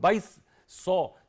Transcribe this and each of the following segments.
2200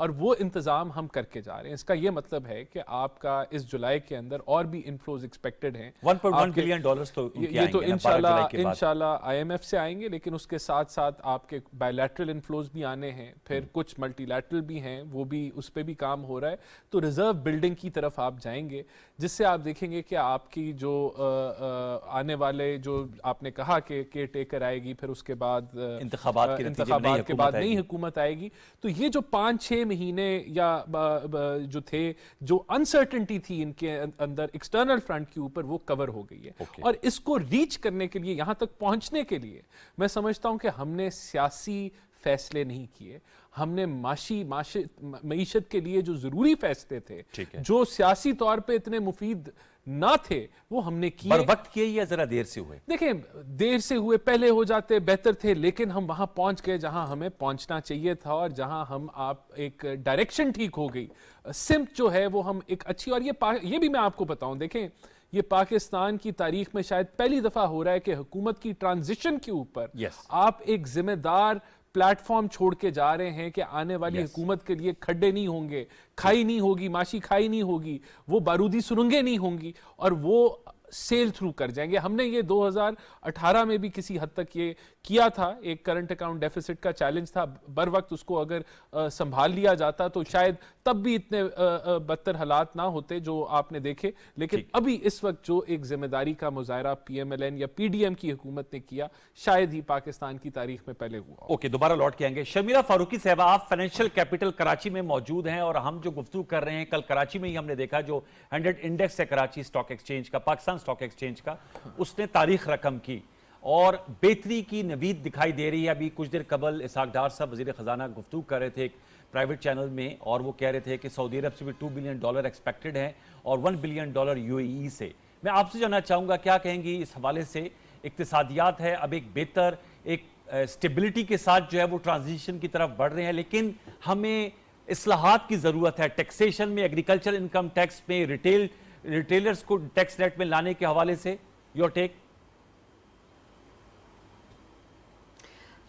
اور وہ انتظام ہم کر کے جا رہے ہیں. اس کا یہ مطلب ہے کہ آپ کا اس جولائی کے اندر اور بھی انفلوز ایکسپیکٹڈ ہیں. 1.1 بلین ڈالرز تو یہ تو انشاءاللہ آئی ایم ایف سے آئیں گے, لیکن اس کے ساتھ ساتھ آپ کے بائی لیٹرل انفلوز بھی آنے ہیں, پھر کچھ ملٹی لیٹرل بھی ہیں, وہ بھی اس پہ بھی کام ہو رہا ہے. تو ریزرو بلڈنگ کی طرف آپ جائیں گے, جس سے آپ دیکھیں گے کہ آپ کی جو آنے والے جو آپ نے کہا کہ کیئر ٹیکر آئے گی, پھر اس کے بعد انتخابات کے بعد نئی حکومت آئے گی. تو یہ جو 5-6 مہینے یا جو تھے, جو انسرٹنٹی تھی ان کے اندر ایکسٹرنل فرنٹ کے اوپر, وہ کور ہو گئی ہے. اور اس کو ریچ کرنے کے لیے, یہاں تک پہنچنے کے لیے, میں سمجھتا ہوں کہ ہم نے سیاسی فیصلے نہیں کیے, ہم نے معیشت کے لیے جو ضروری فیصلے تھے, جو سیاسی طور پہ اتنے مفید نہ تھے, وہ ہم نے کیے. بر وقت کیے یا ذرا دیر سے ہوئے؟ دیکھیں, دیر سے ہوئے, پہلے ہو جاتے بہتر تھے, لیکن ہم وہاں پہنچ گئے جہاں ہمیں پہنچنا چاہیے تھا, اور جہاں ہم ایک ڈائریکشن ٹھیک ہو گئی, سمت جو ہے وہ ہم ایک اچھی. اور یہ بھی میں آپ کو بتاؤں, دیکھیں یہ پاکستان کی تاریخ میں شاید پہلی دفعہ ہو رہا ہے کہ حکومت کی ٹرانزیشن کے اوپر آپ ایک ذمہ دار پلیٹ فارم چھوڑ کے جا رہے ہیں کہ آنے والی حکومت کے لیے کھڈے نہیں ہوں گے, کھائی نہیں ہوگی, ماشی کھائی نہیں ہوگی, وہ بارودی سرنگیں نہیں ہوں گی, اور وہ سیل تھرو کر جائیں گے. ہم نے یہ 2018 میں بھی کسی حد تک یہ کیا تھا, ایک کرنٹ اکاؤنٹ ڈیفیسٹ کا چیلنج تھا, بر وقت اس کو اگر سنبھال لیا جاتا تو شاید تب بھی اتنے بدتر حالات نہ ہوتے جو آپ نے دیکھے. لیکن ابھی اس وقت جو ایک ذمہ داری کا مظاہرہ پی ایم ایل این یا پی ڈی ایم کی حکومت نے کیا, شاید ہی پاکستان کی تاریخ میں پہلے ہوا. اوکے, دوبارہ لوٹ کے آئیں گے. شرمیلا فاروقی صاحبہ, آپ فائنینشیل کیپٹل کراچی میں موجود ہیں, اور ہم جو گفتگو کر رہے ہیں, کل کراچی میں ہی ہم نے دیکھا جو 100 انڈیکس ہے کراچی اسٹاک ایکسچینج کا, پاکستان اسٹاک ایکسچینج کا, اس نے تاریخ رقم کی اور بہتری کی نوید دکھائی دے رہی ہے. ابھی کچھ دیر قبل اسحاق ڈار صاحب وزیر خزانہ گفتگو کر رہے تھے ایک پرائیویٹ چینل میں, اور وہ کہہ رہے تھے کہ سعودی عرب سے بھی $2 بلین ایکسپیکٹڈ ہیں, اور $1 بلین UAE سے. میں آپ سے جاننا چاہوں گا, کیا کہیں گی اس حوالے سے؟ اقتصادیات ہے اب ایک بہتر, ایک اسٹیبلٹی کے ساتھ جو ہے وہ ٹرانزیشن کی طرف بڑھ رہے ہیں, لیکن ہمیں اصلاحات کی ضرورت ہے ٹیکسیشن میں, ایگریکلچر انکم ٹیکس میں, ریٹیلرز کو ٹیکس ریٹ میں لانے کے حوالے سے. Your take.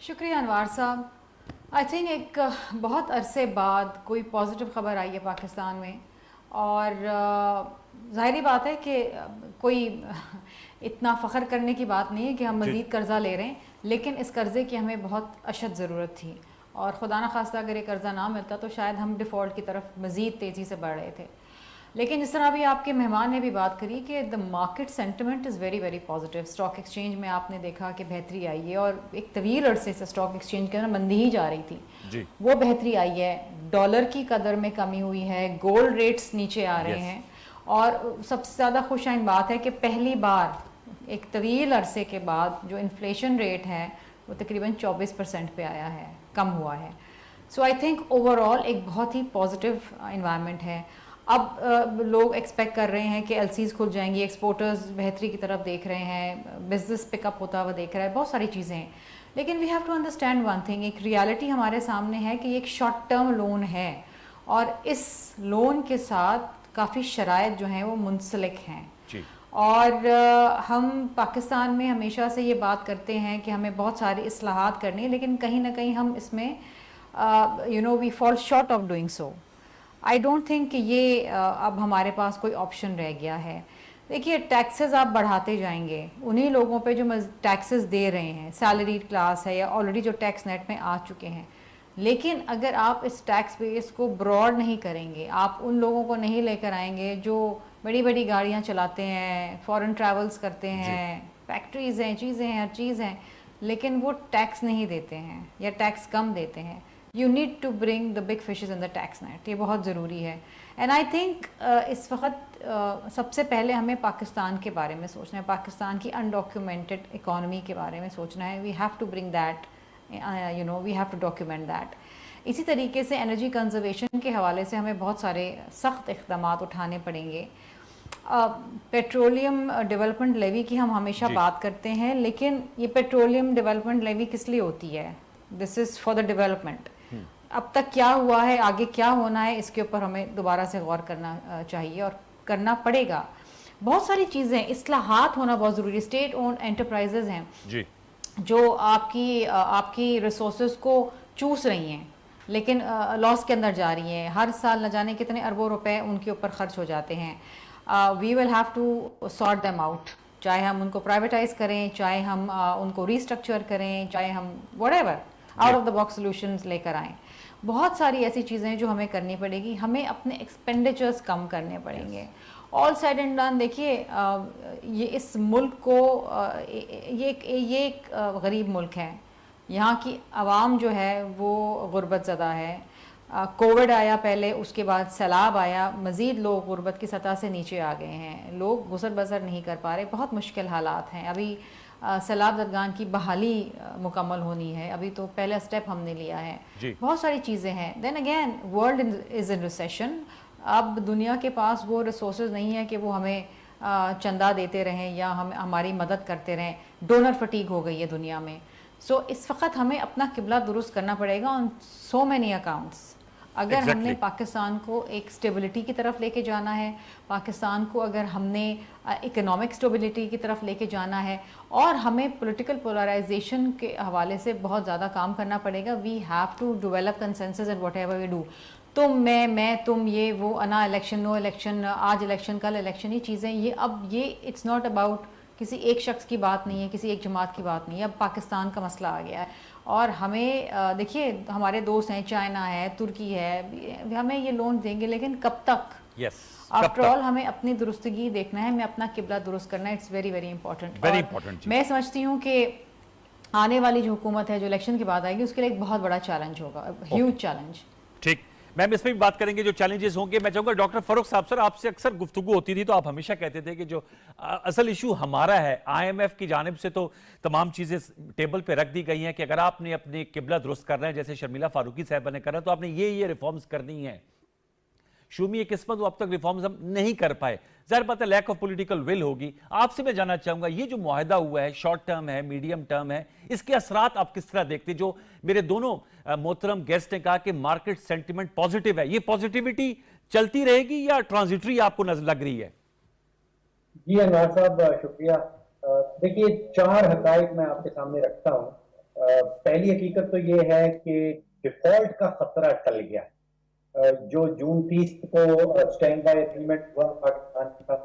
شکریہ انوار صاحب. آئی تھنک ایک بہت عرصے بعد کوئی پازیٹیو خبر آئی ہے پاکستان میں, اور ظاہری بات ہے کہ کوئی اتنا فخر کرنے کی بات نہیں ہے کہ ہم مزید قرضہ لے رہے ہیں, لیکن اس قرضے کی ہمیں بہت اشد ضرورت تھی, اور خدا نخواستہ اگر یہ قرضہ نہ ملتا تو شاید ہم ڈیفالٹ کی طرف مزید تیزی سے بڑھ رہے تھے. لیکن جس طرح ابھی آپ کے مہمان نے بھی بات کری کہ the market sentiment is very very positive. Stock exchange میں آپ نے دیکھا کہ بہتری آئی ہے, اور ایک طویل عرصے سے اسٹاک ایکسچینج کے اندر مندی ہی جا رہی تھی, وہ بہتری آئی ہے. ڈالر کی قدر میں کمی ہوئی ہے, گولڈ ریٹس نیچے آ رہے ہیں, اور سب سے زیادہ خوش آئند بات ہے کہ پہلی بار ایک طویل عرصے کے بعد جو انفلیشن ریٹ ہے وہ تقریباً 24% پہ آیا ہے, کم ہوا ہے. سو آئی تھنک اوور آل ایک بہت ہی پازیٹیو انوائرمنٹ ہے. اب لوگ ایکسپیکٹ کر رہے ہیں کہ ایل سیز کھل جائیں گی, ایکسپورٹرز بہتری کی طرف دیکھ رہے ہیں, بزنس پک اپ ہوتا ہوا دیکھ رہا ہے, بہت ساری چیزیں ہیں. لیکن we have to understand one thing, ایک ریالٹی ہمارے سامنے ہے کہ یہ ایک شارٹ ٹرم لون ہے, اور اس لون کے ساتھ کافی شرائط جو ہیں وہ منسلک ہیں. اور ہم پاکستان میں ہمیشہ سے یہ بات کرتے ہیں کہ ہمیں بہت ساری اصلاحات کرنی ہے, لیکن کہیں نہ کہیں ہم اس میں we fall short of doing so. I don't think کہ یہ اب ہمارے پاس کوئی آپشن رہ گیا ہے. دیکھیے, ٹیکسز آپ بڑھاتے جائیں گے, انہی لوگوں پہ جو ٹیکسز دے رہے ہیں, سیلریڈ کلاس ہے یا آلریڈی جو ٹیکس نیٹ میں آ چکے ہیں, لیکن اگر آپ اس ٹیکس بیس کو براڈ نہیں کریں گے, آپ ان لوگوں کو نہیں لے کر آئیں گے جو بڑی بڑی گاڑیاں چلاتے ہیں, فورن ٹریولز کرتے ہیں, فیکٹریز ہیں, چیزیں ہیں, ہر چیز ہیں, لیکن وہ ٹیکس نہیں دیتے ہیں یا ٹیکس کم دیتے ہیں. You need to bring the big fishes in the tax net, یہ بہت ضروری ہے. اینڈ آئی تھنک اس وقت سب سے پہلے ہمیں پاکستان کے بارے میں سوچنا ہے, پاکستان کی انڈاکیومنٹڈ اکانومی کے بارے میں سوچنا ہے. We have to bring that, we have to document that. اسی طریقے سے انرجی کنزرویشن کے حوالے سے ہمیں بہت سارے سخت اقدامات اٹھانے پڑیں گے. پیٹرولیم ڈیولپمنٹ لیوی کی ہم ہمیشہ بات کرتے ہیں, لیکن یہ پیٹرولیم ڈیولپمنٹ لیوی کس لیے ہوتی ہے؟ دس از فار دا ڈیولپمنٹ. اب تک کیا ہوا ہے, آگے کیا ہونا ہے, اس کے اوپر ہمیں دوبارہ سے غور کرنا چاہیے اور کرنا پڑے گا. بہت ساری چیزیں, اصلاحات ہونا بہت ضروری ہے. اسٹیٹ اونڈ انٹرپرائزز ہیں جو آپ کی ریسورسز کو چوس رہی ہیں, لیکن لاس کے اندر جا رہی ہیں. ہر سال نہ جانے کتنے اربوں روپے ان کے اوپر خرچ ہو جاتے ہیں. We will have to sort them out, چاہے ہم ان کو پرائیویٹائز کریں, چاہے ہم ان کو ریسٹرکچر کریں, چاہے ہم what ever out of the box solutions لے کر آئیں. بہت ساری ایسی چیزیں ہیں جو ہمیں کرنی پڑے گی. ہمیں اپنے ایکسپینڈیچرز کم کرنے پڑیں گے. آل سیڈ اینڈ ڈن, دیکھیے یہ اس ملک کو یہ ایک غریب ملک ہے. یہاں کی عوام جو ہے وہ غربت زدہ ہے. کووڈ آیا پہلے, اس کے بعد سیلاب آیا, مزید لوگ غربت کی سطح سے نیچے آ گئے ہیں. لوگ گزر بسر نہیں کر پا رہے, بہت مشکل حالات ہیں. ابھی سیلاب زدگان کی بحالی مکمل ہونی ہے, ابھی تو پہلا سٹیپ ہم نے لیا ہے. بہت ساری چیزیں ہیں. Then again world is in recession. اب دنیا کے پاس وہ ریسورسز نہیں ہے کہ وہ ہمیں چندہ دیتے رہیں یا ہماری مدد کرتے رہیں. ڈونر فٹیگ ہو گئی ہے دنیا میں. سو اس وقت ہمیں اپنا قبلہ درست کرنا پڑے گا آن سو مینی اکاؤنٹس. اگر ہم نے پاکستان کو ایک اسٹیبلٹی کی طرف لے کے جانا ہے, پاکستان کو اگر ہم نے اکنامک اسٹیبلٹی کی طرف لے کے جانا ہے, اور ہمیں پولیٹیکل پولرائزیشن کے حوالے سے بہت زیادہ کام کرنا پڑے گا. We have to develop consensus in whatever we do. تم میں تم, یہ وہ, انا الیکشن نو الیکشن, آج الیکشن کل الیکشن, یہ چیزیں یہ اٹس ناٹ اباؤٹ کسی ایک شخص کی بات نہیں ہے, کسی ایک جماعت کی بات نہیں ہے. اب پاکستان کا مسئلہ آ گیا ہے, اور ہمیں دیکھیے ہمارے دوست ہیں, چائنا ہے, ترکی ہے, ہمیں یہ لون دیں گے, لیکن کب تک؟ آفٹر آل ہمیں اپنی درستگی دیکھنا ہے, ہمیں اپنا قبلہ درست کرنا ہے. It's very very important. میں سمجھتی ہوں کہ آنے والی جو حکومت ہے جو الیکشن کے بعد آئے گی, اس کے لیے ایک بہت بڑا چیلنج ہوگا, ہیوج چیلنج. ٹھیک, میم اس پہ بھی بات کریں گے جو چیلنجز ہوں گے. میں چاہوں گا ڈاکٹر فاروق صاحب, سر آپ سے اکثر گفتگو ہوتی تھی تو آپ ہمیشہ کہتے تھے کہ جو اصل ایشو ہمارا ہے, آئی ایم ایف کی جانب سے تو تمام چیزیں ٹیبل پہ رکھ دی گئی ہیں کہ اگر آپ نے اپنے قبلہ درست کرنا ہے, جیسے شرمیلا فاروقی صاحبہ نے کرنا ہے, تو آپ نے یہ ریفارمز کرنی ہیں. شومی یہ قسمت وہ اب تک ریفارمز ہم نہیں کر پائے. ظاہر بات ہے لیک آف پولیٹیکل ول ہوگی. آپ سے میں جاننا چاہوں گا یہ جو معاہدہ ہوا ہے, شارٹ ٹرم ہے, میڈیم ٹرم ہے, اس کے اثرات آپ کس طرح دیکھتے ہیں؟ جو میرے دونوں محترم گیسٹ نے کہا کہ مارکیٹ سینٹیمنٹ پازیٹیو ہے, یہ پازیٹیوٹی چلتی رہے گی یا ٹرانزیٹری آپ کو نظر لگ رہی ہے؟ جی انوار صاحب شکریہ. دیکھیے 4 حقائق میں آپ کے سامنے رکھتا ہوں. پہلی حقیقت تو یہ ہے کہ ڈیفالٹ کا خطرہ ٹل گیا. جو جون 30 کو اسٹینڈ بائی ایگریمنٹ ہوا پاکستان کا,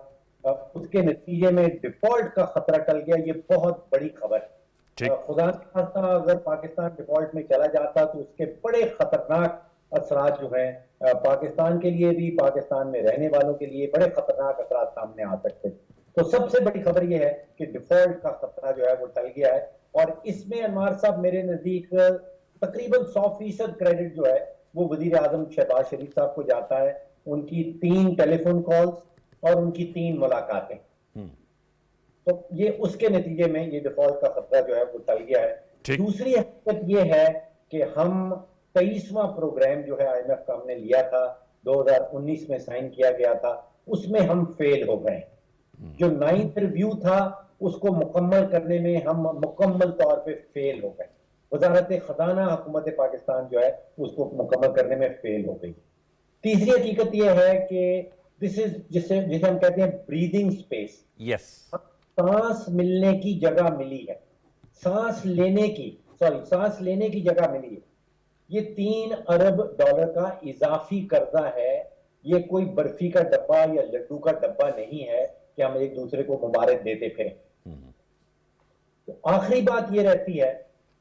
اس کے نتیجے میں ڈیفالٹ کا خطرہ ٹل گیا. یہ بہت بڑی خبر ہے. خدا نخواستہ اگر پاکستان ڈیفالٹ میں چلا جاتا تو اس کے بڑے خطرناک اثرات جو ہیں پاکستان کے لیے بھی, پاکستان میں رہنے والوں کے لیے بڑے خطرناک اثرات سامنے آ سکتے. تو سب سے بڑی خبر یہ ہے کہ ڈیفالٹ کا خطرہ جو ہے وہ ٹل گیا ہے. اور اس میں انوار صاحب میرے نزدیک تقریباً 100% کریڈٹ جو ہے وہ وزیر اعظم شہباز شریف صاحب کو جاتا ہے. ان کی 3 ٹیلی فون کالز اور ان کی 3 ملاقاتیں, تو یہ اس کے نتیجے میں یہ ڈیفالٹ کا خطرہ جو ہے وہ ٹل گیا ہے. دوسری حقیقت یہ ہے کہ ہم 23واں پروگرام جو ہے آئی ایم ایف کا ہم نے لیا تھا 2019 میں سائن کیا گیا تھا, اس میں ہم فیل ہو گئے. جو 9th ریویو تھا اس کو مکمل کرنے میں ہم مکمل طور پہ فیل ہو گئے. وزارت خزانہ حکومت پاکستان جو ہے اس کو مکمل کرنے میں فیل ہو گئی. تیسری حقیقت یہ ہے کہ جسے ہم کہتے ہیں بریدنگ سپیس, سانس ملنے کی جگہ ملی ہے, سانس لینے کی جگہ ملی ہے. یہ $3 ارب کا اضافی قرضہ ہے. یہ کوئی برفی کا ڈبہ یا لڈو کا ڈبہ نہیں ہے کہ ہم ایک دوسرے کو مبارک دیتے پھریں. تو آخری بات یہ رہتی ہے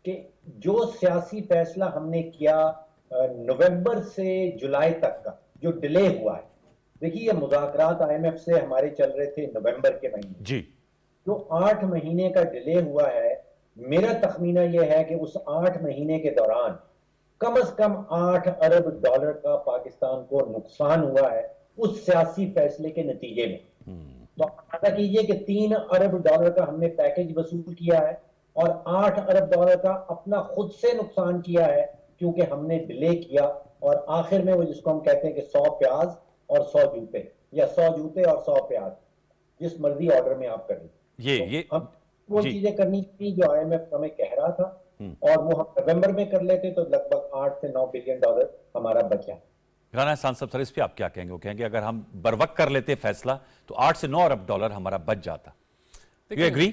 کہ جو سیاسی فیصلہ ہم نے کیا نومبر سے جولائی تک کا جو ڈیلے ہوا ہے, دیکھیے یہ مذاکرات آئی ایم ایف سے ہمارے چل رہے تھے نومبر کے مہینے, جو 8 مہینے کا ڈیلے ہوا ہے, میرا تخمینہ یہ ہے کہ اس 8 مہینے کے دوران کم از کم $8 ارب کا پاکستان کو نقصان ہوا ہے اس سیاسی فیصلے کے نتیجے میں. تو اندازہ کیجئے کہ $3 ارب کا ہم نے پیکج وصول کیا ہے اور $8 ارب کا اپنا خود سے نقصان کیا ہے کیونکہ ہم نے ڈیلے کیا. اور آخر میں وہ جس کو ہم کہتے ہیں کہ 100 پیاز اور 100 جوتے, یا 100 جوتے اور 100 پیاز, جس مرضی آرڈر میں آپ کریں. ہم وہ چیزیں کرنی تھی جو آئی ایم ایف ہمیں کہہ رہا تھا, اور وہ ہم نومبر میں کر لیتے تو لگ بھگ $8 سے $9 بلین ہمارا بچا. رانا احسان صاحب, سر اس پہ آپ کیا کہیں گے؟ وہ کہیں گے اگر ہم بر وقت کر لیتے فیصلہ تو $8 سے $9 ارب ہمارا بچ جاتا. You agree?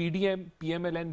PDM PMLN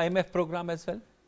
IMF program as well?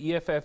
EFF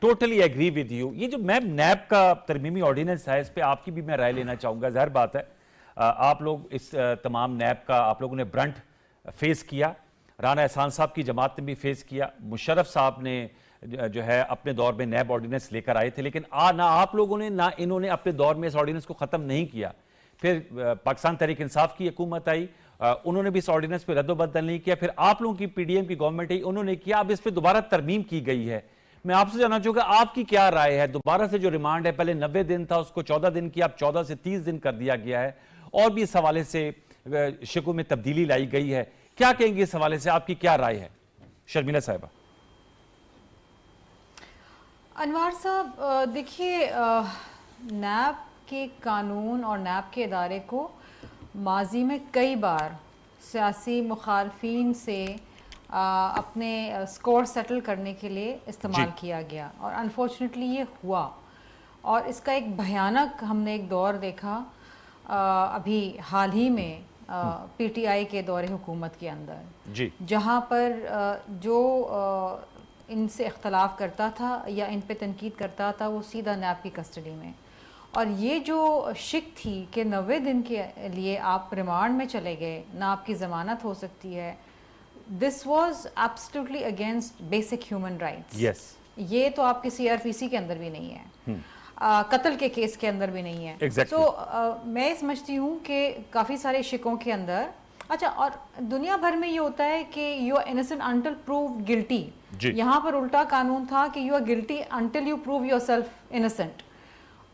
totally agree with you. یہ جو میم نیب کا ترمیمی آرڈیننس ہے اس پہ آپ کی بھی میں رائے لینا چاہوں گا. ظاہر بات ہے آپ لوگ اس تمام نیب کا آپ لوگوں نے برنٹ فیس کیا, رانا احسان صاحب کی جماعت نے بھی فیس کیا, مشرف صاحب نے جو ہے اپنے دور میں نیب آرڈیننس لے کر آئے تھے, لیکن نہ آپ لوگوں نے نہ انہوں نے اپنے دور میں اس آرڈیننس کو ختم نہیں کیا. پھر پاکستان تحریک انصاف کی حکومت آئی, انہوں نے بھی اس آرڈیننس پہ رد و بدل نہیں کیا. پھر آپ لوگوں کی پی ڈی ایم کی گورنمنٹ ہے, انہوں نے کیا. اب اس پہ دوبارہ ترمیم کی گئی ہے. میں آپ سے جاننا چاہوں گا آپ کی کیا رائے ہے؟ دوبارہ سے جو ریمانڈ ہے, پہلے 90 دن تھا, اس کو 14 دن کیا, اب 14 سے 30 دن کر دیا گیا ہے, اور بھی اس حوالے سے شکوں میں تبدیلی لائی گئی ہے. کیا کہیں گے اس حوالے سے, آپ کی کیا رائے ہے شرمیلا صاحبہ؟ انوار صاحب دیکھیے, نیب کے قانون اور نیب کے ادارے کو ماضی میں کئی بار سیاسی مخالفین سے اپنے سکور سیٹل کرنے کے لیے استعمال کیا گیا, اور انفارچونیٹلی یہ ہوا. اور اس کا ایک بھیانک ہم نے ایک دور دیکھا ابھی حال ہی میں پی ٹی آئی کے دور حکومت کے اندر, جہاں پر جو ان سے اختلاف کرتا تھا یا ان پہ تنقید کرتا تھا وہ سیدھا نیب کی کسٹڈی میں. اور یہ جو شک تھی کہ 90 دن کے لیے آپ ریمانڈ میں چلے گئے, نہ آپ کی ضمانت ہو سکتی ہے, this was absolutely against basic human rights. یہ تو آپ کے سی آر پی سی کے اندر بھی نہیں ہے, قتل کے کیس کے اندر بھی نہیں ہے. تو میں سمجھتی ہوں کہ کافی سارے شکوں کے اندر, اچھا, اور دنیا بھر میں یہ ہوتا ہے کہ you are innocent until proved guilty. یہاں پر الٹا قانون تھا کہ you are guilty until you prove yourself innocent,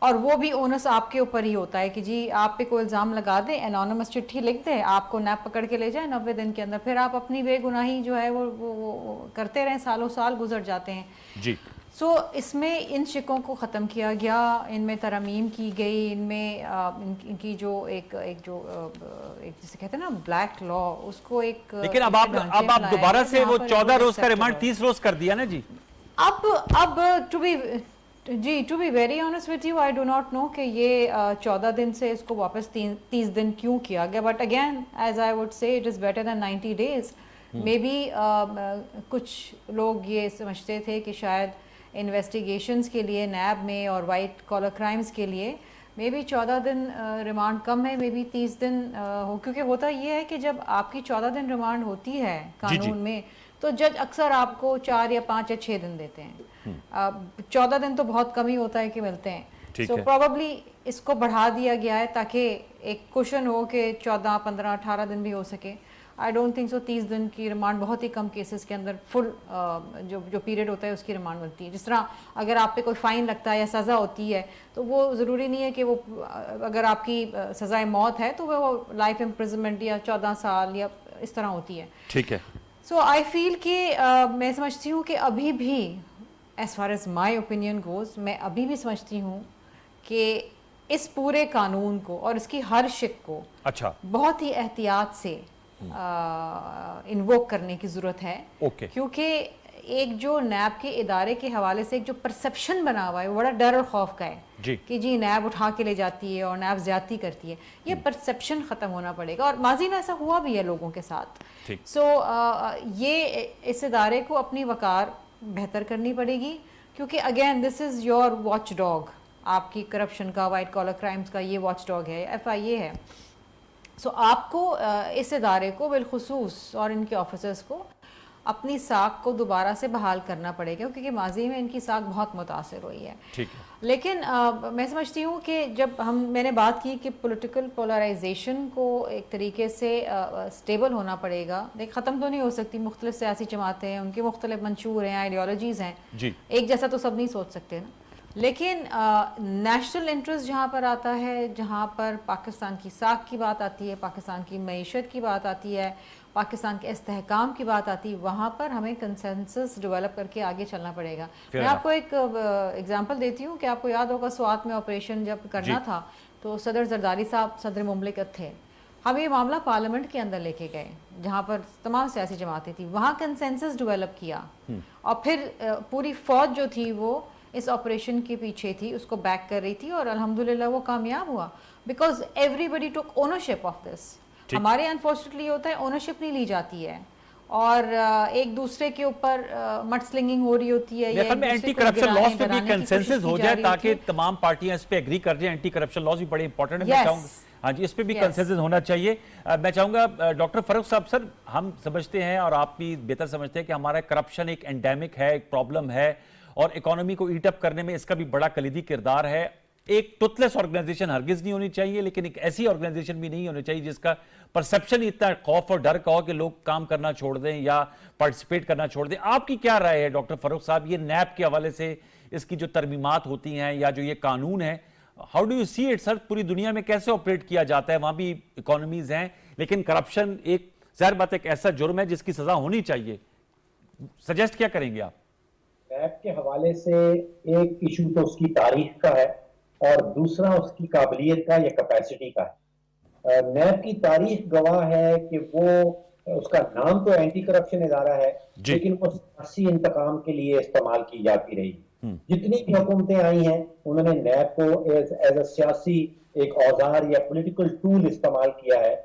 اور وہ بھی اونس آپ کے اوپر ہی ہوتا ہے کہ جی آپ پہ کوئی الزام لگا دیں, انانیمس چٹھی لکھ دیں, آپ کو نیب پکڑ کے لے جائیں 90 دن کے اندر, پھر آپ اپنی بے گناہی جو ہے وہ کرتے رہیں, سالوں سال گزر جاتے ہیں. سو اس میں ان شکوں کو ختم کیا گیا, ان میں ترمیم کی گئی, ان میں ان کی جو ایک جسے کہتے ہیں نا بلیک لا, اس کو ایک, لیکن اب آپ دوبارہ سے وہ 14 روز کا ریمانڈ 30 روز کر دیا نا جی. اب to be very honest with you, I do not know کہ یہ 14 دن سے اس کو واپس 30 دن کیوں کیا گیا. But again as I would say it is better than 90 days. Maybe کچھ لوگ یہ سمجھتے تھے کہ شاید انویسٹیگیشنز کے لیے نیب میں اور وائٹ کالر کرائمز کے لیے مے بی 14 دن ریمانڈ کم ہے, مے بی 30 دن ہو, کیونکہ ہوتا یہ ہے کہ جب آپ کی 14 دن ریمانڈ ہوتی ہے قانون میں تو جج اکثر آپ کو 4 یا 5 یا 6 دن دیتے ہیں. 14 دن تو بہت کم ہی ہوتا ہے کہ ملتے ہیں. سو پروبیبلی اس کو بڑھا دیا گیا ہے تاکہ ایک کوشن ہو کہ 14, 15, 18 دن بھی ہو سکے. آئی ڈونٹ تھنک سو 30 دن کی ریمانڈ بہت ہی کم کیسز کے اندر فل جو پیریڈ ہوتا ہے اس کی ریمانڈ ملتی ہے. جس طرح اگر آپ پہ کوئی فائن لگتا ہے یا سزا ہوتی ہے تو وہ ضروری نہیں ہے کہ وہ, اگر آپ کی سزائے موت ہے تو وہ لائف امپریزنمنٹ یا 14 سال یا اس طرح ہوتی ہے. ٹھیک ہے. سو آئی فیل کہ میں سمجھتی ہوں کہ ابھی بھی as far as my opinion goes, میں ابھی بھی سمجھتی ہوں کہ اس پورے قانون کو اور اس کی ہر شک کو بہت ہی احتیاط سے انووک کرنے کی ضرورت ہے. کیونکہ ایک جو نیب کے ادارے کے حوالے سے ایک جو پرسپشن بنا ہوا ہے وہ بڑا ڈر اور خوف کا ہے کہ جی نیب اٹھا کے لے جاتی ہے اور نیب زیادتی کرتی ہے. یہ پرسپشن ختم ہونا پڑے گا, اور ماضی میں ایسا ہوا بھی ہے لوگوں کے ساتھ. سو یہ اس ادارے کو اپنی وقار بہتر کرنی پڑے گی, کیونکہ again this is your watch dog. آپ کی کرپشن کا, وائٹ کالر کرائمز کا یہ واچ ڈاگ ہے, ایف آئی اے ہے. سو آپ کو اس ادارے کو بالخصوص اور ان کے آفیسرز کو اپنی ساکھ کو دوبارہ سے بحال کرنا پڑے گا, کیونکہ ماضی میں ان کی ساکھ بہت متاثر ہوئی ہے. لیکن میں سمجھتی ہوں کہ جب میں نے بات کی کہ پولیٹیکل پولرائزیشن کو ایک طریقے سے سٹیبل ہونا پڑے گا. دیکھ, ختم تو نہیں ہو سکتی, مختلف سیاسی جماعتیں ہیں, ان کے مختلف منشور ہیں, آئیڈیالوجیز ہیں, ایک جیسا تو سب نہیں سوچ سکتے نا. لیکن نیشنل انٹرسٹ جہاں پر آتا ہے, جہاں پر پاکستان کی ساکھ کی بات آتی ہے, پاکستان کی معیشت کی بات آتی ہے, پاکستان کے استحکام کی بات آتی ہے, وہاں پر ہمیں کنسنسس ڈیولپ کر کے آگے چلنا پڑے گا. میں آپ کو ایک ایگزامپل دیتی ہوں کہ آپ کو یاد ہوگا سوات میں آپریشن جب کرنا تھا تو صدر زرداری صاحب صدر مملکت تھے. ہم یہ معاملہ پارلیمنٹ کے اندر لے کے گئے جہاں پر تمام سیاسی جماعتیں تھیں, وہاں کنسنسس ڈیولپ کیا, اور پھر پوری فوج جو تھی وہ اس آپریشن کے پیچھے تھی, اس کو بیک کر رہی تھی, اور الحمدللہ وہ کامیاب ہوا بیکاز ایوری بڈی ٹوک اونرشپ آف دس. ہمارے انفارچونیٹلی ہوتا ہے اونرشپ نہیں لی جاتی ہے, اور ایک دوسرے کے اوپر مڈ سلنگنگ ہو رہی ہوتی ہے. میرے خیال میں اینٹی کرپشن لاز پہ بھی کنسنسس ہو جائے تاکہ تمام پارٹیاں اس پہ ایگری کر جائیں. اینٹی کرپشن لاز بھی بڑے امپورٹنٹ ہیں. میں چاہوں گا ہاں جی اس پہ بھی کنسنسس ہونا چاہیے. میں چاہوں گا ڈاکٹر فاروق صاحب, سر ہم سمجھتے ہیں اور آپ بھی بہتر سمجھتے ہیں کہ ہمارا کرپشن ایک اینڈیمک ہے, ایک پرابلم ہے, اور اکانومی کو ایٹ اپ کرنے میں اس کا بھی بڑا کلیدی کردار ہے. ایک ٹوتھلیس آرگنائزیشن ہرگز نہیں ہونی چاہیے, لیکن ایک ایسی آرگنائزیشن بھی نہیں ہونی چاہیے جس کا پرسپشن اتنا خوف اور ڈر کا ہو کہ لوگ کام کرنا چھوڑ دیں یا پارٹیسپیٹ کرنا چھوڑ دیں. آپ کی کیا رائے ہے ڈاکٹر فاروق صاحب, یہ نیب کے حوالے سے اس کی جو ترمیمات ہوتی ہیں یا جو یہ قانون ہے, how do you see it سر؟ پوری دنیا میں کیسے آپریٹ کیا جاتا ہے؟ وہاں بھی اکانومیز ہیں لیکن کرپشن ایک ظاہر بات ایک ایسا جرم ہے جس کی سزا ہونی چاہیے. سجیسٹ کیا کریں گے آپ؟ نیب کے حوالے سے ایک ایشو تو اس کی تاریخ کا ہے اور دوسرا اس کی قابلیت کا یا کیپیسٹی کا ہے. نیب کی تاریخ گواہ ہے کہ وہ اس کا نام تو اینٹی کرپشن ادارہ ہے لیکن وہ سیاسی انتقام کے لیے استعمال کی جاتی رہی. جتنی بھی حکومتیں آئی ہیں انہوں نے نیب کو ایز اے سیاسی ایک اوزار یا پولیٹیکل ٹول استعمال کیا ہے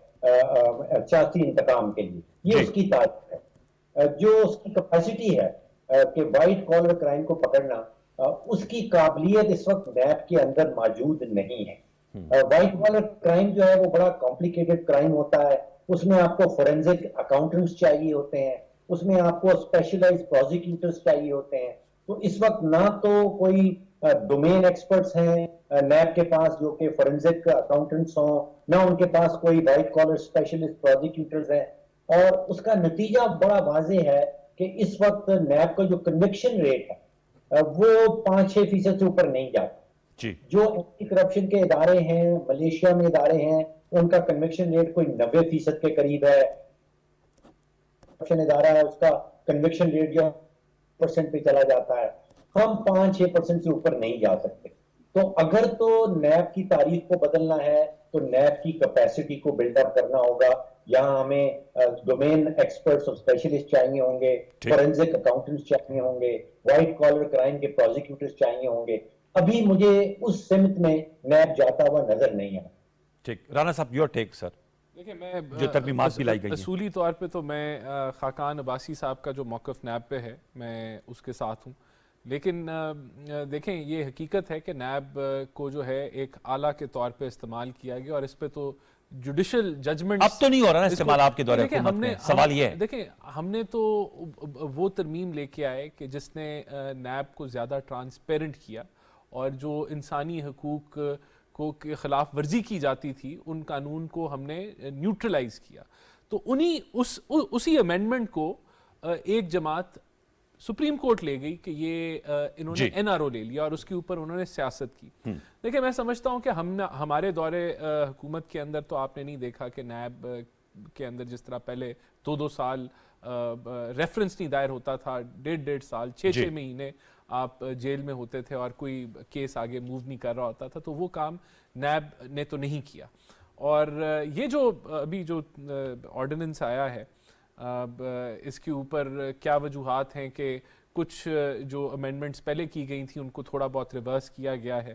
سیاسی انتقام کے لیے. یہ اس کی تاریخ ہے. جو اس کی کیپیسٹی ہے کہ وائٹ کالر کرائم کو پکڑنا, اس کی قابلیت اس وقت نیب کے اندر موجود نہیں ہے. وائٹ کالر کرائم جو ہے وہ بڑا کمپلیکیٹڈ کرائم ہوتا ہے. اس میں آپ کو فورینزک اکاؤنٹنٹس چاہیے ہوتے ہیں, اس میں آپ کو اسپیشلائز پروزیکیوٹرز چاہیے ہوتے ہیں. تو اس وقت نہ تو کوئی ڈومین ایکسپرٹس ہیں نیب کے پاس جو کہ فورینزک اکاؤنٹنٹس ہوں, نہ ان کے پاس کوئی وائٹ کالر اسپیشلسٹ پروزیکیوٹرز ہیں. اور اس کا نتیجہ بڑا واضح ہے کہ اس وقت نیب کا جو کنوکشن ریٹ ہے وہ 5-6% سے اوپر نہیں جاتا. جو اینٹی کرپشن کے ادارے ہیں ملیشیا میں ادارے ہیں ان کا کنوکشن ریٹ کوئی 90% کے قریب ہے. کرپشن ادارہ ہے اس کا کنوکشن ریٹ جو % پہ چلا جاتا ہے. ہم 5-6% سے اوپر نہیں جا سکتے. تو اگر تو نیب کی تاریخ کو بدلنا ہے تو نیب کی کیپیسٹی کو بلڈ اپ کرنا ہوگا. یہاں ہمیں ڈومین ایکسپرٹس اور اسپیشلسٹ چاہیے ہوں گے, فورینزک اکاؤنٹنٹس چاہیے ہوں گے, وائٹ کالر کرائم کے پروزیکیوٹرز چاہیے ہوں گے. ابھی مجھے اس سمت میں نیب جاتا ہوا نظر نہیں آتا. ٹھیک, رانا صاحب یور ٹیک سر. دیکھیں میں جو ترمیمات بھی لائی گئی ہیں اصولی طور پہ تو میں خاقان عباسی صاحب کا جو موقف نیب پہ ہے میں اس کے ساتھ ہوں. لیکن دیکھیں یہ حقیقت ہے کہ نیب کو جو ہے ایک آلہ کے طور پہ استعمال کیا گیا, اور اس پہ تو جوڈیشل ججمنٹ اب تو نہیں ہو رہا نا استعمال آپ کے دور حکومت میں. سوال یہ ہے دیکھیں ہم نے تو وہ ترمیم لے کے آئے کہ جس نے نیب کو زیادہ ٹرانسپیرنٹ کیا, اور جو انسانی حقوق کو خلاف ورزی کی جاتی تھی ان قانون کو ہم نے نیوٹرلائز کیا. تو اسی امینڈمنٹ کو ایک جماعت سپریم کورٹ لے گئی کہ یہ انہوں نے این آر او لے لیا اور اس کے اوپر انہوں نے سیاست کی. دیکھیں میں سمجھتا ہوں کہ ہمارے دور حکومت کے اندر تو آپ نے نہیں دیکھا کہ نیب کے اندر جس طرح پہلے 2 سال ریفرنس نہیں دائر ہوتا تھا, 1.5 سال 6 مہینے آپ جیل میں ہوتے تھے اور کوئی کیس آگے موو نہیں کر رہا ہوتا تھا. تو وہ کام نیب نے تو نہیں کیا. اور یہ جو ابھی جو آرڈیننس آیا ہے اس کے اوپر کیا وجوہات ہیں کہ کچھ جو امینڈمنٹس پہلے کی گئی تھیں ان کو تھوڑا بہت ریورس کیا گیا ہے.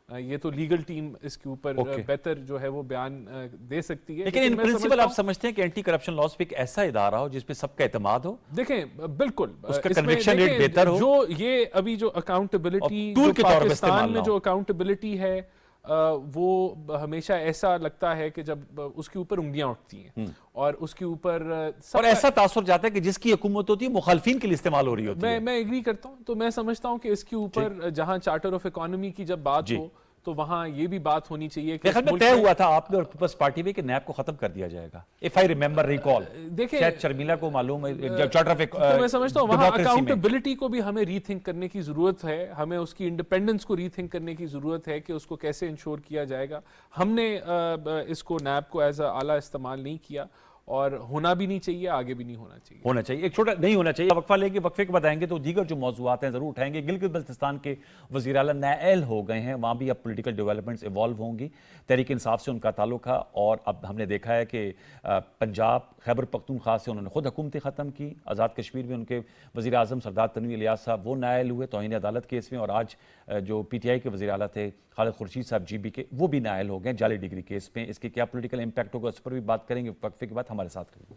یہ تو لیگل ٹیم اس کے اوپر بہتر جو ہے وہ بیان دے سکتی ہے. لیکن ان پرنسپل آپ سمجھتے ہیں کہ اینٹی کرپشن لاز پہ ایک ایسا ادارہ ہو جس پہ سب کا اعتماد ہو؟ دیکھیں بالکل اس کا کنوکشن ریٹ بہتر ہو. جو یہ ابھی جو اکاؤنٹیبلٹی پاکستان میں جو اکاؤنٹیبلٹی ہے وہ ہمیشہ ایسا لگتا ہے کہ جب اس کے اوپر انگلیاں اٹھتی ہیں اور اس کے اوپر اور ایسا تاثر جاتا ہے کہ جس کی حکومت ہوتی ہے مخالفین کے لیے استعمال ہو رہی ہوتی ہے. میں ایگری کرتا ہوں. تو میں سمجھتا ہوں کہ اس کے اوپر جہاں چارٹر آف اکانومی کی جب بات ہو تو وہاں یہ بھی بات ہونی چاہیے کہ طے ہوا تھا آپ نے اور پیپلز پارٹی میں کہ نیب کو ختم کر دیا جائے گا. اف آئی ریممبر ریکال, شاید شرمیلا کو معلوم ہے چارٹر آف تو میں سمجھتا ہوں وہاں اکاؤنٹیبلٹی کو بھی ہمیں ری تھنک کرنے کی ضرورت ہے. ہمیں اس کی انڈیپینڈنس کو ری تھنک کرنے کی ضرورت ہے کہ اس کو کیسے انشور کیا جائے گا. ہم نے اس کو نیب کو ایز اے آلہ استعمال نہیں کیا اور ہونا بھی نہیں چاہیے, آگے بھی نہیں ہونا چاہیے. ایک چھوٹا نہیں ہونا چاہیے. وقفہ لیں گے, وقفے کے بعد آئیں گے تو دیگر جو موضوعات ہیں ضرور اٹھائیں گے. گلگت بلتستان کے وزیر اعلیٰ نائل ہو گئے ہیں, وہاں بھی اب پولیٹیکل ڈیولپمنٹس ایوالو ہوں گی. تحریک انصاف سے ان کا تعلق ہے اور اب ہم نے دیکھا ہے کہ پنجاب خیبر پختونخوا سے انہوں نے خود حکومتیں ختم کی. آزاد کشمیر میں ان کے وزیر اعظم سردار تنویر الیاس صاحب وہ نائل ہوئے توہین عدالت کیس میں, اور آج جو پی ٹی آئی کے وزیر اعلیٰ تھے خالد خورشید صاحب جی بی کے, وہ بھی نائل ہو گئے جعلی ڈگری کیس میں. اس کے کیا پولیٹیکل امپیکٹ ہوگا اس پر بھی بات کریں گے. وقفے کے بعد ہمارے ساتھ رہیے.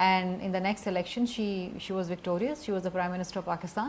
and in the next election she was victorious, she was the prime minister of Pakistan.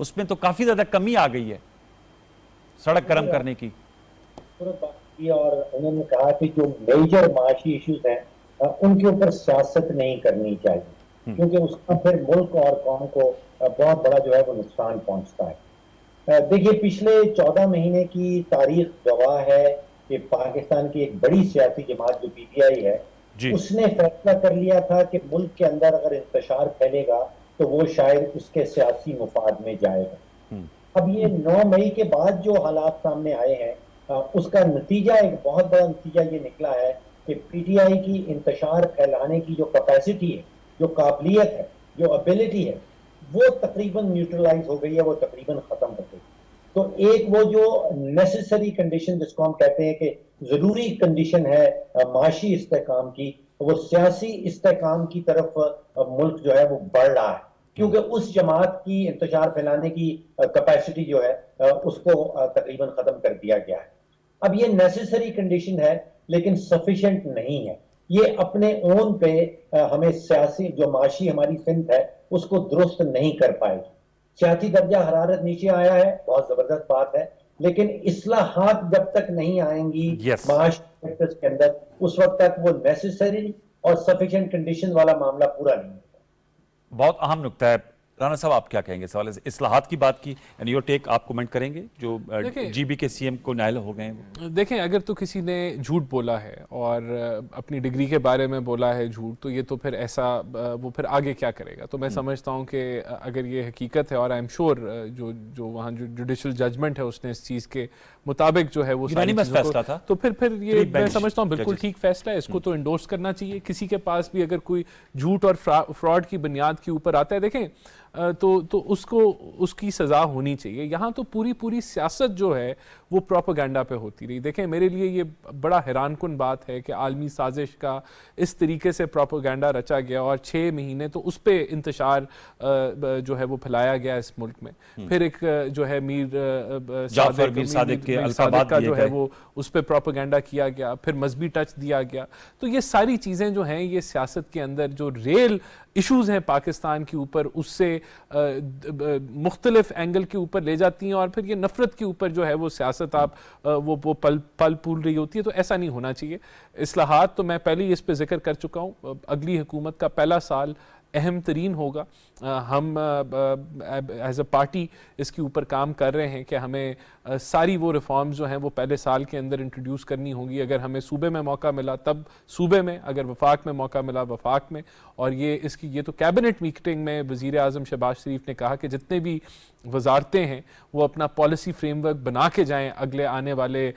اس میں تو کافی زیادہ کمی آ گئی ہے سڑک گرم کرنے کی. اور انہوں نے کہا کہ جو میجر معاشی ایشوز ہیں ان کے اوپر سیاست نہیں کرنی چاہیے کیونکہ اس کا پھر ملک اور قوم کو بہت بڑا جو ہے وہ نقصان پہنچتا ہے. دیکھیے پچھلے 14 مہینے کی تاریخ گواہ ہے کہ پاکستان کی ایک بڑی سیاسی جماعت جو پی ٹی آئی ہے اس نے فیصلہ کر لیا تھا کہ ملک کے اندر اگر انتشار پھیلے گا تو وہ شاید اس کے سیاسی مفاد میں جائے گا. اب یہ 9 مئی کے بعد جو حالات سامنے آئے ہیں اس کا نتیجہ ایک بہت بڑا نتیجہ یہ نکلا ہے کہ پی ٹی آئی کی انتشار پھیلانے کی جو کیپیسٹی ہے، جو قابلیت ہے، جو ابیلٹی ہے، وہ تقریباً نیوٹرلائز ہو گئی ہے، وہ تقریباً ختم ہو گئی. تو ایک وہ جو نیسیسری کنڈیشن جس کو ہم کہتے ہیں کہ ضروری کنڈیشن ہے معاشی استحکام کی، وہ سیاسی استحکام کی طرف ملک جو ہے وہ بڑھ رہا ہے کیونکہ اس جماعت کی انتشار پھیلانے کی کیپیسٹی جو ہے اس کو تقریباً ختم کر دیا گیا ہے. اب یہ نیسیسری کنڈیشن ہے لیکن سفیشنٹ نہیں ہے. یہ اپنے اون پہ ہمیں سیاسی جو معاشی ہماری سمت ہے اس کو درست نہیں کر پائے گی. سیاسی درجہ حرارت نیچے آیا ہے، بہت زبردست بات ہے، لیکن اصلاحات جب تک نہیں آئیں گی معاشی سیکٹرز کے اندر اس وقت تک وہ نیسیسری اور سفیشنٹ کنڈیشن والا معاملہ پورا نہیں ہے. بہت اہم نکتہ ہے. رانا صاحب آپ کیا کہیں گے اس حوالے سے؟ اصلاحات کی بات کی، یعنی یور ٹیک، آپ کومنٹ کریں گے جو جی بی کے سی ایم کو نائل ہو گئے ہیں؟ دیکھیں اگر تو کسی نے جھوٹ بولا ہے اور اپنی ڈگری کے بارے میں بولا ہے جھوٹ، تو یہ تو پھر ایسا وہ پھر آگے کیا کرے گا. تو میں سمجھتا ہوں کہ اگر یہ حقیقت ہے اور آئی ایم شور جو وہاں جو جوڈیشل ججمنٹ ہے اس نے اس چیز کے مطابق جو ہے وہ ساری چیزوں کو، تو پھر یہ میں سمجھتا ہوں بالکل ٹھیک فیصلہ ہے، اس کو تو انڈورس کرنا چاہیے. کسی کے پاس بھی اگر کوئی جھوٹ اور فراڈ کی بنیاد کے اوپر آتا ہے، دیکھیں تو اس کو اس کی سزا ہونی چاہیے. یہاں تو پوری سیاست جو ہے وہ پروپیگنڈا پہ ہوتی رہی. دیکھیں میرے لیے یہ بڑا حیران کن بات ہے کہ عالمی سازش کا اس طریقے سے پروپیگنڈا رچا گیا اور 6 مہینے تو اس پہ انتشار جو ہے وہ پھیلایا گیا اس ملک میں. پھر ایک جو ہے میر صادق کا جو ہے وہ اس پہ پروپیگنڈا کیا گیا، پھر مذہبی ٹچ دیا گیا. تو یہ ساری چیزیں جو ہیں یہ سیاست کے اندر جو ریل ایشوز ہیں پاکستان کے اوپر اس سے مختلف اینگل کے اوپر لے جاتی ہیں اور پھر یہ نفرت کے اوپر جو ہے وہ سیاست آپ وہ پل پھول رہی ہوتی ہے. تو ایسا نہیں ہونا چاہیے. اصلاحات تو میں پہلے ہی اس پہ ذکر کر چکا ہوں. اگلی حکومت کا پہلا سال اہم ترین ہوگا. ہم ایز اے پارٹی اس کے اوپر کام کر رہے ہیں کہ ہمیں ساری وہ ریفارمز جو ہیں وہ پہلے سال کے اندر انٹروڈیوس کرنی ہوں گی. اگر ہمیں صوبے میں موقع ملا تب صوبے میں، اگر وفاق میں موقع ملا وفاق میں. اور یہ تو کیبنٹ میٹنگ میں وزیر اعظم شہباز شریف نے کہا کہ جتنے بھی وزارتیں ہیں وہ اپنا پالیسی فریم ورک بنا کے جائیں اگلے آنے والے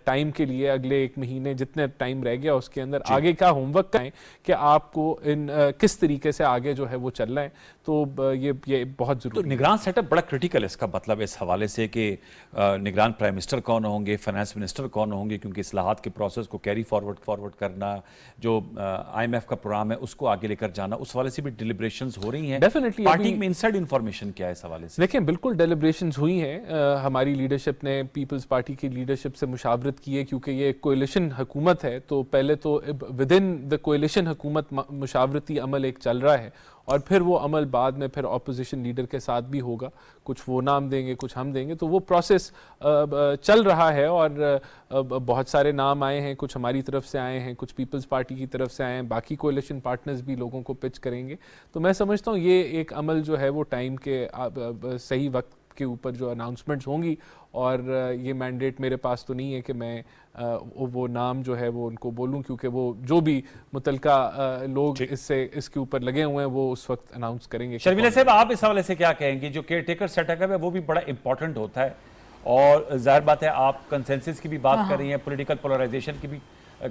ٹائم کے لیے. اگلے 1 مہینے جتنے ٹائم رہ گیا اس کے اندر آگے کا ہوم ورک کریں کہ آپ کو کس طریقے سے آگے جو ہے وہ چلنا ہے. تو یہ بہت ضروری. تو نگران سیٹ اپ بڑا کرٹیکل ہے اس کا مطلب اس حوالے سے کہ نگران پرائم منسٹر کون ہوں گے، فائنانس منسٹر کون ہوں گے، کیونکہ اصلاحات کے پروسیس کو کیری فارورڈ کرنا، جو آئی ایم ایف کا پروگرام ہے اس کو آگے لے کر جانا، اس حوالے سے بھی ڈیلیبریشنز ہو رہی ہیں. ڈیفینیٹلی پارٹی میں انسائیڈ انفارمیشن کیا ہے اس حوالے سے؟ دیکھیں بالکل ڈیلیبریشنز ہوئی ہیں. ہماری لیڈرشپ نے پیپلز پارٹی کی لیڈرشپ سے مشاورت کی ہے کیونکہ یہ کوئلیشن حکومت ہے. تو پہلے تو ود ان دا کوئلیشن حکومت مشاورتی عمل ایک چل رہا ہے اور پھر وہ عمل بعد میں پھر اپوزیشن لیڈر کے ساتھ بھی ہوگا. کچھ وہ نام دیں گے، کچھ ہم دیں گے. تو وہ پروسیس چل رہا ہے اور بہت سارے نام آئے ہیں. کچھ ہماری طرف سے آئے ہیں، کچھ پیپلز پارٹی کی طرف سے آئے ہیں، باقی کولیشن پارٹنرز بھی لوگوں کو پچ کریں گے. تو میں سمجھتا ہوں یہ ایک عمل جو ہے وہ ٹائم کے صحیح وقت کے اوپر جو اناؤنسمنٹس ہوں گی. اور یہ مینڈیٹ میرے پاس تو نہیں ہے کہ میں وہ نام جو ہے وہ ان کو بولوں، کیونکہ وہ جو بھی متعلقہ لوگ اس کے اوپر لگے ہوئے ہیں وہ اس وقت اناؤنس کریں گے. شرمیلا صاحب آپ اس حوالے سے کیا کہیں گے؟ جو کیئر ٹیکر سیٹ اپ ہے وہ بھی بڑا امپورٹنٹ ہوتا ہے اور ظاہر بات ہے آپ کنسنسس کی بھی بات کر رہی ہیں، پولیٹیکل پولرائزیشن کی بھی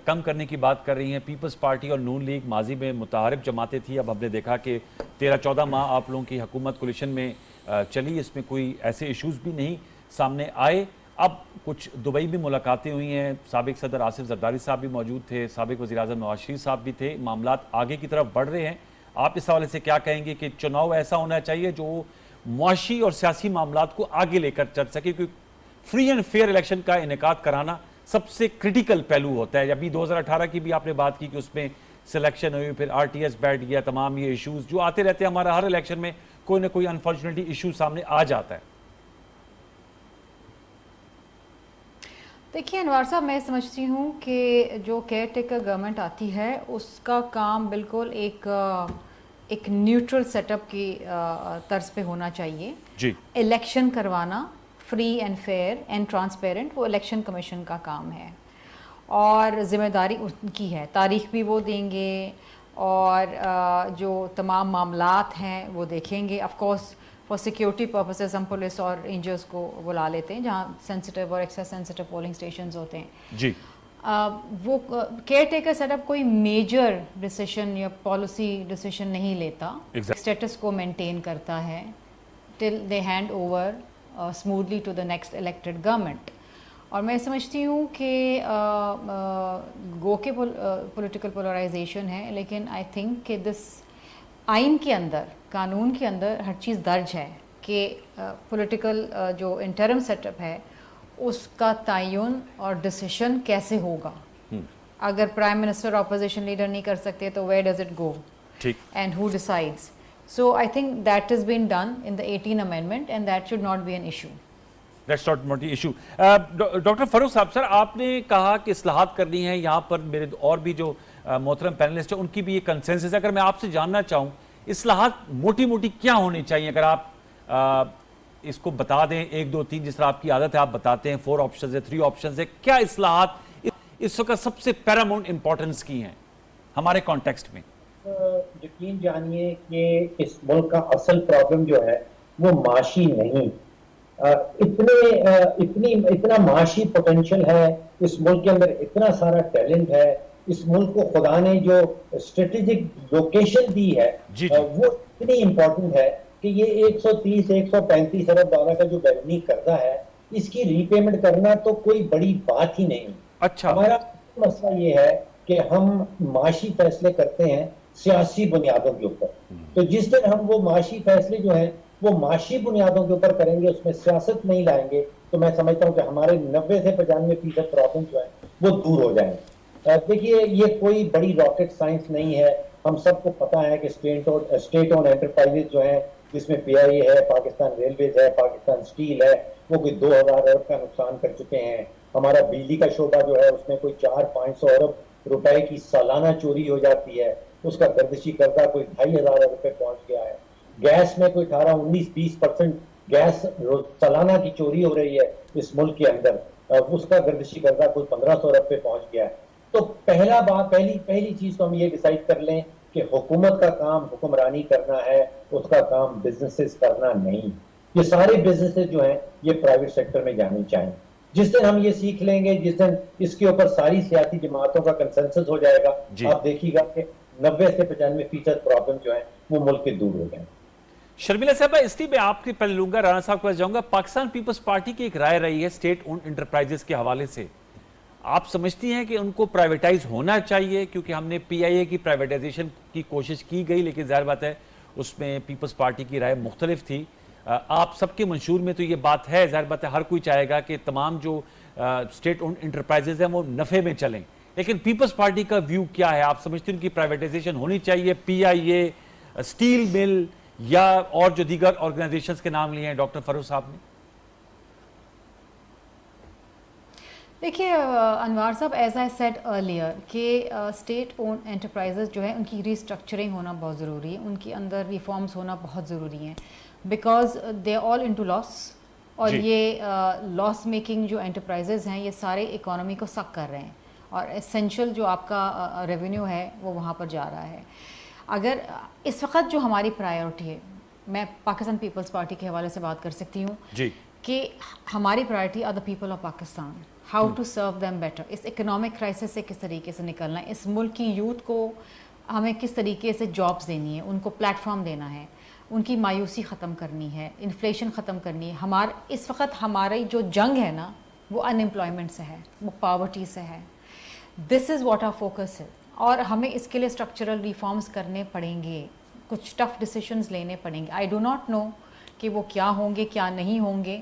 کم کرنے کی بات کر رہی ہیں. پیپلز پارٹی اور نون لیگ ماضی میں متحارب جماعتیں تھی. اب ہم نے دیکھا کہ 13-14 ماہ آپ لوگوں کی حکومت کولیشن میں چلی، اس میں کوئی ایسے ایشوز بھی نہیں سامنے آئے. اب کچھ دبئی میں ملاقاتیں ہوئی ہیں، سابق صدر آصف زرداری صاحب بھی موجود تھے، سابق وزیر اعظم نواز شریف صاحب بھی تھے. معاملات آگے کی طرف بڑھ رہے ہیں. آپ اس حوالے سے کیا کہیں گے کہ چناؤ ایسا ہونا چاہیے جو معاشی اور سیاسی معاملات کو آگے لے کر چل سکے؟ کیونکہ فری اینڈ فیئر الیکشن کا انعقاد کرانا سب سے کرٹیکل پہلو ہوتا ہے. ابھی 2018 کی بھی آپ نے بات کی کہ اس میں سلیکشن ہوئی، پھر آر ٹی ایس بیٹھ گیا، تمام یہ ایشوز جو آتے رہتے ہیں ہمارا ہر الیکشن میں کوئی نہ کوئی انفارچونیٹلی ایشو سامنے آ جاتا ہے. دیکھیے انوار صاحب، میں سمجھتی ہوں کہ جو کیئر ٹیکر گورنمنٹ آتی ہے اس کا کام بالکل ایک نیوٹرل سیٹ اپ کی طرز پہ ہونا چاہیے. جی. الیکشن کروانا free and fair and transparent وہ الیکشن کمیشن کا کام ہے اور ذمہ داری ان کی ہے. تاریخ بھی وہ دیں گے اور جو تمام معاملات ہیں وہ دیکھیں گے. Of course for security purposes ہم پولیس اور رینجرز کو بلا لیتے ہیں جہاں سینسٹیو اور ایکسٹرا سینسٹیو پولنگ اسٹیشنز ہوتے ہیں. جی. وہ کیئر ٹیکر سیٹ اپ کوئی میجر ڈیسیشن یا پالیسی ڈیسیشن نہیں لیتا. اسٹیٹس کو مینٹین کرتا ہے till the hand over smoothly to the next elected government. اور میں سمجھتی ہوں کہ گو کے پولیٹیکل پولرائزیشن ہے، لیکن آئی تھنک کہ دس آئین کے اندر، قانون کے اندر ہر چیز درج ہے کہ پولیٹیکل جو انٹرم سیٹ اپ ہے اس کا تعین اور ڈیسیشن کیسے ہوگا. اگر پرائم منسٹر اپوزیشن لیڈر نہیں کر سکتے تو where does it go and who decides. So I think that is been done in the 18 amendment and that should not be an issue. That's not the issue. Doctor Farooq sahab sir, آپ نے کہا کہ اصلاحات کرنی ہے. یہاں پر میرے اور بھی جو محترم پینلسٹ ہیں ان کی بھی یہ کنسنسس ہے. اگر میں آپ سے جاننا چاہوں اصلاحات موٹی موٹی کیا ہونی چاہیے، اگر آپ اس کو بتا دیں 1 2 3 جس طرح آپ کی عادت ہے آپ بتاتے ہیں. 4 آپشنز ہے، 3 آپشنز ہے. کیا اصلاحات اس وقت سب سے پیراماؤنٹ امپورٹنس کی ہیں ہمارے کانٹیکسٹ میں؟ یقین جانیے کہ اس ملک کا اصل پرابلم جو ہے وہ معاشی نہیں. اتنا معاشی پوٹینشل ہے اس ملک کے اندر، اتنا سارا ٹیلنٹ ہے. اس ملک کو خدا نے جو اسٹریٹجک لوکیشن دی ہے وہ اتنی امپورٹنٹ ہے کہ یہ 130-135 ارب ڈالر کا جو بیرونی قرضہ ہے اس کی ری پیمنٹ کرنا تو کوئی بڑی بات ہی نہیں. اچھا. ہمارا مسئلہ یہ ہے کہ ہم معاشی فیصلے کرتے ہیں سیاسی بنیادوں کے اوپر. تو جس دن ہم وہ معاشی فیصلے جو ہیں وہ معاشی بنیادوں کے اوپر کریں گے، اس میں سیاست نہیں لائیں گے، تو میں سمجھتا ہوں کہ ہمارے 90 سے 95% پرابلم جو ہیں وہ دور ہو جائیں. دیکھیے یہ کوئی بڑی راکٹ سائنس نہیں ہے. ہم سب کو پتا ہے کہ اسٹیٹ اون انٹرپرائزز جو ہیں جس میں پی آئی اے ہے، پاکستان ریلویز ہے، پاکستان اسٹیل ہے، وہ کوئی 2000 ارب کا نقصان کر چکے ہیں. ہمارا بجلی کا شعبہ جو ہے اس میں کوئی 400-500 ارب روپے کی سالانہ چوری ہو جاتی ہے. اس کا گردشی قرضہ کوئی 2500 ارب روپے پہنچ گیا ہے. گیس میں کوئی 18-19-20% گیس سالانہ کی چوری ہو رہی ہے اس ملک کے اندر. اس کا گردشی قرضہ کوئی 1500 ارب پہ پہنچ گیا ہے. تو پہلی چیز تو ہم یہ ڈیسائیڈ کر لیں کہ حکومت کا کام حکمرانی کرنا ہے، اس کا کام بزنسز کرنا نہیں. یہ سارے بزنسز جو ہیں یہ پرائیویٹ سیکٹر میں جانے چاہیے. جس دن ہم یہ سیکھ لیں گے، جس دن اس کے اوپر ساری سیاسی جماعتوں کا کنسنسس ہو جائے گا، آپ دیکھیے گا کہ 90 سے 95% پرابلم جو ہیں وہ ملک کے دور ہو جائیں. شرمیلا صاحبہ، اس لیے میں آپ کے پہلے لوں گا، رانا صاحب کے پاس جاؤں گا. پاکستان پیپلز پارٹی کی ایک رائے رہی ہے اسٹیٹ اونڈ انٹرپرائزز کے حوالے سے. آپ سمجھتی ہیں کہ ان کو پرائیویٹائز ہونا چاہیے؟ کیونکہ ہم نے پی آئی اے کی پرائیویٹائزیشن کی کوشش کی گئی، لیکن ظاہر بات ہے اس میں پیپلز پارٹی کی رائے مختلف تھی. آپ سب کے منشور میں تو یہ بات ہے، ظاہر بات ہے ہر کوئی چاہے گا کہ تمام جو اسٹیٹ اونڈ انٹرپرائزز ہیں وہ نفع میں چلیں. لیکن پیپلز پارٹی کا ویو کیا ہے؟ آپ سمجھتے ہیں ان کی پرائیویٹائزیشن ہونی چاہیے؟ پی آئی اے، اسٹیل مل یا اور جو دیگر آرگنائزیشنز کے نام لیے ہیں ڈاکٹر فاروق صاحب نے؟ دیکھیے انوار صاحب، ایز آئی سیڈ ارلیئر کہ اسٹیٹ اون انٹرپرائزز جو ہے ان کی ریسٹرکچرنگ ہونا بہت ضروری ہے، ان کے اندر ریفارمز ہونا بہت ضروری ہیں، بیکاز دے آل انٹو لاس. اور یہ لاس میکنگ جو انٹرپرائزز ہیں یہ سارے اکانومی کو سک کر رہے ہیں اور اسینشل جو آپ کا ریونیو ہے وہ وہاں پر جا رہا ہے. اگر اس وقت جو ہماری پرائیورٹی ہے، میں پاکستان پیپلز پارٹی کے حوالے سے بات کر سکتی ہوں کہ ہماری priority are the people of Pakistan. How to serve them better. اس اکنامک کرائسس سے کس طریقے سے نکلنا ہے، اس ملک کی یوتھ کو ہمیں کس طریقے سے جابس دینی ہے، ان کو پلیٹ فارم دینا ہے، ان کی مایوسی ختم کرنی ہے، انفلیشن ختم کرنی ہے. اس وقت ہماری جو جنگ ہے نا وہ ان امپلائمنٹ سے ہے، وہ پاورٹی سے ہے. دس از واٹ آر فوکس ہے. اور ہمیں اس کے لیے اسٹرکچرل ریفارمز کرنے پڑیں گے، کچھ ٹف ڈیسیشنز لینے پڑیں گے. آئی ڈو ناٹ نو کہ وہ کیا ہوں گے کیا نہیں ہوں گے.